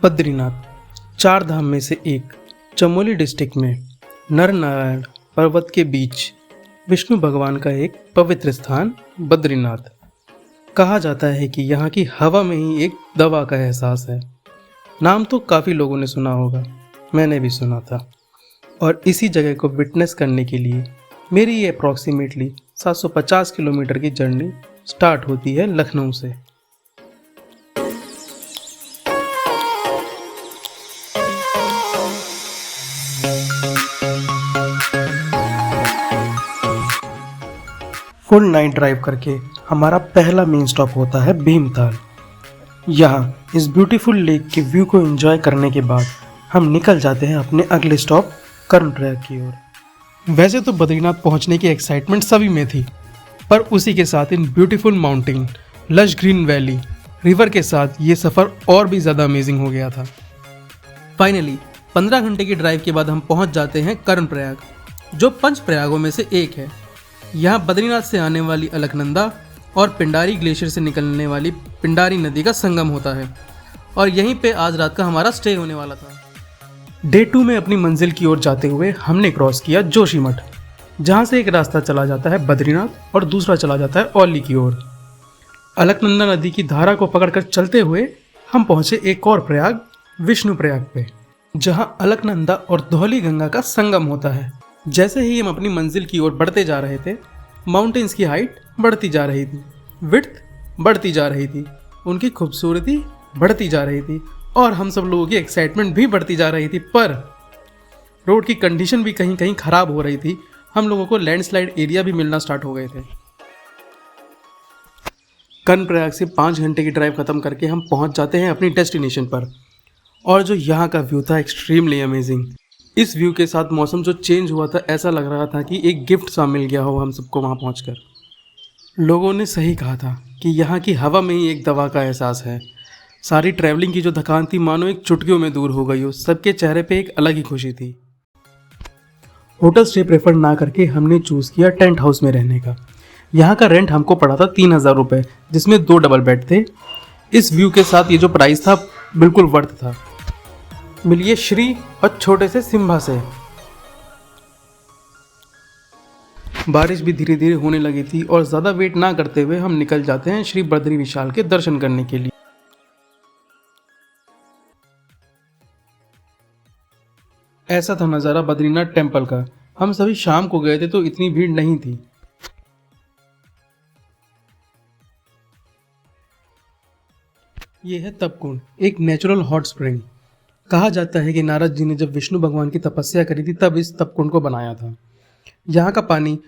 बद्रीनाथ चार धाम में से एक चमोली डिस्ट्रिक्ट में नर नारायण पर्वत के बीच विष्णु भगवान का एक पवित्र स्थान बद्रीनाथ। कहा जाता है कि यहाँ की हवा में ही एक दवा का एहसास है। नाम तो काफ़ी लोगों ने सुना होगा, मैंने भी सुना था। और इसी जगह को विटनेस करने के लिए मेरी ये अप्रॉक्सीमेटली 750 किलोमीटर की जर्नी स्टार्ट होती है लखनऊ से। फुल नाइट ड्राइव करके हमारा पहला मेन स्टॉप होता है भीमताल। यहाँ इस ब्यूटीफुल लेक के व्यू को एंजॉय करने के बाद हम निकल जाते हैं अपने अगले स्टॉप कर्णप्रयाग की ओर। वैसे तो बद्रीनाथ पहुँचने की एक्साइटमेंट सभी में थी, पर उसी के साथ in beautiful mountain, lush green valley, river के साथ ये सफ़र और भी ज़्यादा अमेजिंग हो गया था। फाइनली 15 घंटे की ड्राइव के बाद हम पहुँच जाते हैं कर्णप्रयाग, जो पंच प्रयागों में से एक है। यहाँ बद्रीनाथ से आने वाली अलकनंदा और पिंडारी ग्लेशियर से निकलने वाली पिंडारी नदी का संगम होता है और यहीं पे आज रात का हमारा स्टे होने वाला था। डे 2 में अपनी मंजिल की ओर जाते हुए हमने क्रॉस किया जोशीमठ, जहाँ से एक रास्ता चला जाता है बद्रीनाथ और दूसरा चला जाता है औली की ओर। अलकनंदा नदी की धारा को पकड़कर चलते हुए हम पहुँचे एक और प्रयाग, विष्णु प्रयाग पे, जहाँ अलकनंदा और धौली गंगा का संगम होता है। जैसे ही हम अपनी मंजिल की ओर बढ़ते जा रहे थे, माउंटेन्स की हाइट बढ़ती जा रही थी, विड्थ बढ़ती जा रही थी, उनकी खूबसूरती बढ़ती जा रही थी और हम सब लोगों की एक्साइटमेंट भी बढ़ती जा रही थी। पर रोड की कंडीशन भी कहीं कहीं ख़राब हो रही थी। हम लोगों को लैंडस्लाइड एरिया भी मिलना स्टार्ट हो गए थे। कर्णप्रयाग से 5 घंटे की ड्राइव ख़त्म करके हम पहुंच जाते हैं अपनी डेस्टिनेशन पर, और जो यहाँ का व्यू था एक्सट्रीमली अमेजिंग। इस व्यू के साथ मौसम जो चेंज हुआ था, ऐसा लग रहा था कि एक गिफ्ट सा मिल गया हो हम सबको वहाँ पहुँचकर। लोगों ने सही कहा था कि यहाँ की हवा में ही एक दवा का एहसास है। सारी ट्रैवलिंग की जो थकान थी मानो एक चुटकियों में दूर हो गई हो। सबके चेहरे पे एक अलग ही खुशी थी। होटल स्टे प्रेफर ना करके हमने चूज़ किया टेंट हाउस में रहने का। यहाँ का रेंट हमको पड़ा था 3000 रुपये, जिसमें 2 डबल बेड थे। इस व्यू के साथ ये जो प्राइस था बिल्कुल वर्थ था। मिलिए श्री और छोटे से सिम्भा से। बारिश भी धीरे धीरे होने लगी थी और ज़्यादा वेट ना करते हुए हम निकल जाते हैं श्री बद्री विशाल के दर्शन करने के लिए। ऐसा था नज़ारा बद्रीनाथ टेम्पल का। हम सभी शाम को गए थे तो इतनी भीड़ नहीं थी। यह है तपकुंड, एक नेचुरल हॉट स्प्रिंग। कहा जाता है कि नारद जी ने जब विष्णु भगवान की तपस्या करी थी तब इस तपकुंड को बनाया था। यहाँ का पानी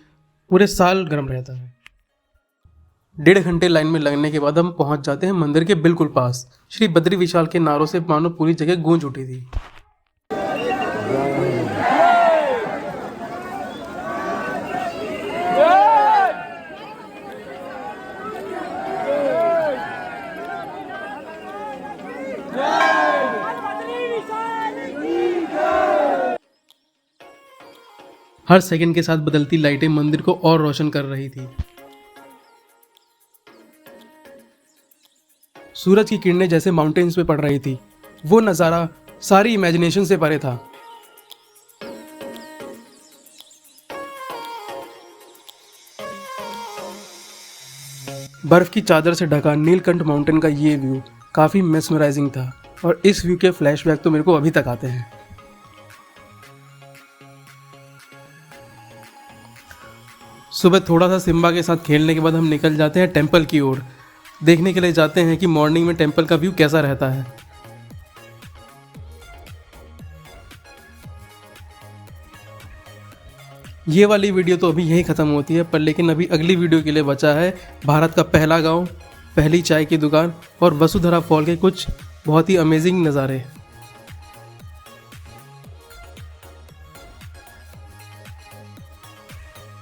पूरे साल गर्म रहता है। 1.5 घंटे लाइन में लगने के बाद हम पहुँच जाते हैं मंदिर के बिल्कुल पास। श्री बद्री विशाल के नारों से मानो पूरी जगह गूंज उठी थी। हर सेकंड के साथ बदलती लाइटें मंदिर को और रोशन कर रही थी। सूरज की किरणें जैसे माउंटेन्स पे पड़ रही थी। वो नज़ारा सारी इमेजिनेशन से परे था। बर्फ की चादर से ढका नीलकंठ माउंटेन का ये व्यू काफ़ी मेस्मराइजिंग था और इस व्यू के फ्लैशबैक तो मेरे को अभी तक आते हैं। सुबह थोड़ा सा सिम्बा के साथ खेलने के बाद हम निकल जाते हैं टेंपल की ओर। देखने के लिए जाते हैं कि मॉर्निंग में टेंपल का व्यू कैसा रहता है। ये वाली वीडियो तो अभी यही ख़त्म होती है, पर लेकिन अभी अगली वीडियो के लिए बचा है भारत का पहला गांव, पहली चाय की दुकान और वसुधरा फॉल के कुछ बहुत ही अमेजिंग नज़ारे।